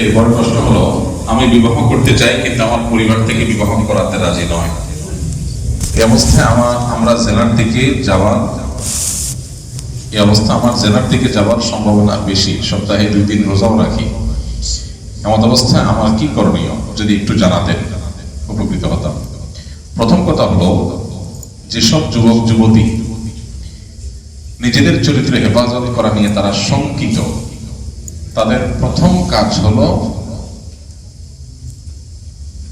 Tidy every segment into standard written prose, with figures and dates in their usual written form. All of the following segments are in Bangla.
এই বড় প্রশ্ন হলো, আমি বিবাহ করতে চাই কিন্তু আমার পরিবার থেকে বিবাহ করাতে রাজি নয়। এই অবস্থায় আমার জেনার দিকে যাওয়ার সম্ভাবনা বেশি। সপ্তাহে 2 দিন রোজাও রাখি। এমন অবস্থায় আমার কি করণীয় যদি একটু জানাতেন, উপকৃত হতাম। প্রথম কথা হলো, যেসব যুবক যুবতী নিজেদের চরিত্রে হেফাজত করা নিয়ে তারা শঙ্কিত, তাদের প্রথম কাজ হলো,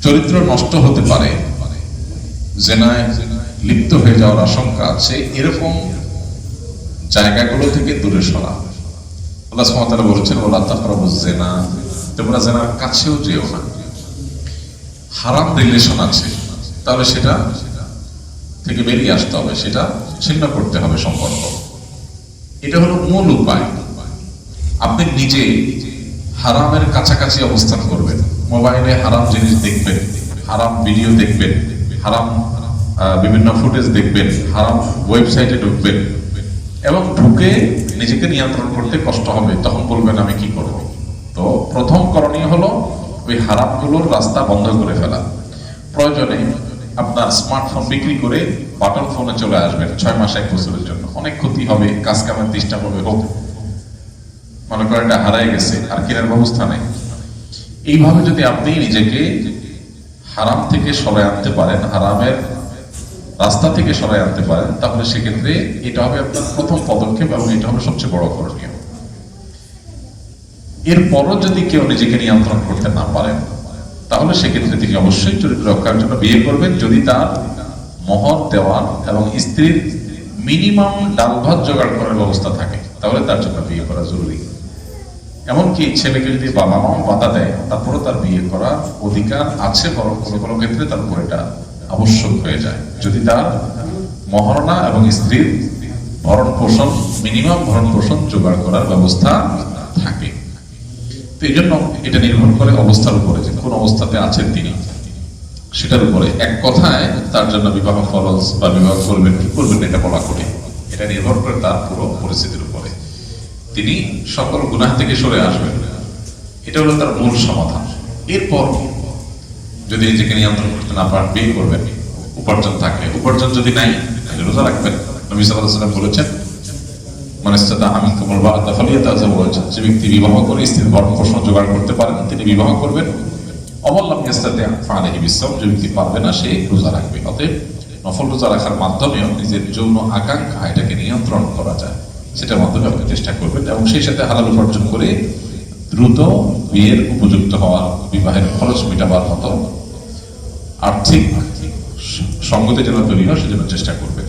চরিত্র নষ্ট হতে পারে, জেনায় লিপ্ত হয়ে যাওয়ার আশঙ্কা আছে, এরকম জায়গাগুলো থেকে দূরে সরা। আল্লাহ সুবহানাহু ওয়া তাআলা বলেছেন, ওয়ালা তাকরাবুজ জিনা, তোমরা জেনার কাছেও যেও না। হারাম রিলেশন আছে, তাহলে সেটা থেকে বেরিয়ে আসতে হবে, সেটা ছিন্ন করতে হবে সম্পর্ক। এটা হলো মূল উপায়। আপনি নিজে হারামের কাছাকাছি অবস্থান করবেন, মোবাইলে হারাম জিনিস দেখবেন, হারাম ভিডিও দেখবেন, হারাম বিভিন্ন ফুটেজ দেখবেন, হারাম ওয়েবসাইটে ঢুকবেন, এবং ঢুকে নিজেকে নিয়ন্ত্রণ করতে কষ্ট হবে, তখন বলবেন আমি কি করব। তো প্রথম করণীয় হলো ওই হারামগুলোর রাস্তা বন্ধ করে ফেলা। প্রয়োজনে আপনার স্মার্টফোন বিক্রি করে বাটন ফোনে চলে আসবেন 6 মাস 1 বছরের জন্য। অনেক ক্ষতি হবে, কাজ কামের ডিস্টার্ব হবে, হোক মনে করেন এটা হারাই গেছে, আর কেনার ব্যবস্থা নেই। এইভাবে যদি আপনি নিজেকে হারাম থেকে সরাই আনতে পারেন, হারামের রাস্তা থেকে সরাই আনতে পারেন, তাহলে সেক্ষেত্রে এটা হবে আপনার প্রথম পদক্ষেপ, এবং এটা হবে সবচেয়ে বড় করণীয়। এরপরও যদি কেউ নিজেকে নিয়ন্ত্রণ করতে না পারেন, তাহলে সেক্ষেত্রে তিনি অবশ্যই চরিত্র রক্ষার জন্য বিয়ে করবেন, যদি তার মহর দেওয়ার এবং স্ত্রীর মিনিমাম ডাল ভাত জোগাড় করার ব্যবস্থা থাকে, তাহলে তার জন্য বিয়ে করা জরুরি। এমনকি ছেলেকে যদি বাবা মাও বাধা দেয়, তারপরে তার বিয়ে করার অধিকার আছে, বরং কোনো কোনো ক্ষেত্রে তার উপর এটা আবশ্যক হয়ে যায়, যদি তার মহারণা এবং স্ত্রীর ভরণ পোষণ, মিনিমাম ভরণ পোষণ জোগাড় করার ব্যবস্থা থাকে। তো এই জন্য এটা নির্ভর করে অবস্থার উপরে, যে কোন অবস্থাতে আছেন তিনি, সেটার উপরে। এক কথায় তার জন্য বিবাহ ফরজ বা বিবাহ করবেন কি করবেন এটা বলা কঠিন। এটা নির্ভর করে তার পুরো পরিস্থিতির উপরে। তিনি সকল গুনাহ থেকে সরে আসবেন, এটা হলো তার মূল সমাধান। এরপর যদি নিজেকে নিয়ন্ত্রণ করতে না পারেন, বিয়ে করবেন। উপার্জন থাকলে, উপার্জন যদি নাই তাহলে রোজা রাখবেন। নবী সাল্লাল্লাহু আলাইহি ওয়াসাল্লাম বলেছেন, মান ইসতাতাআ মিনকুমুল বাআতা ফালিয়াতাযাওয়াজ, যে ব্যক্তি বিবাহ করে স্ত্রীর ভরণ পোষণ জোগাড় করতে পারেন তিনি বিবাহ করবেন। ওয়ামান লাম ইসতাতি' ফাআলাইহি বিসসাওম, যে ব্যক্তি পারবে না সে রোজা রাখবে। অতএব নফল রোজা রাখার মাধ্যমেও নিজের যৌন আকাঙ্ক্ষা এটাকে নিয়ন্ত্রণ করা যায়, সেটার মাধ্যমে আপনি চেষ্টা করবেন, এবং সেই সাথে হালাল উপার্জন করে দ্রুত বিয়ের উপযুক্ত হওয়া, বিবাহের খরচ মেটাবার মতো আর্থিক সঙ্গতি যেন তৈরি হয় সেজন্য চেষ্টা করবেন।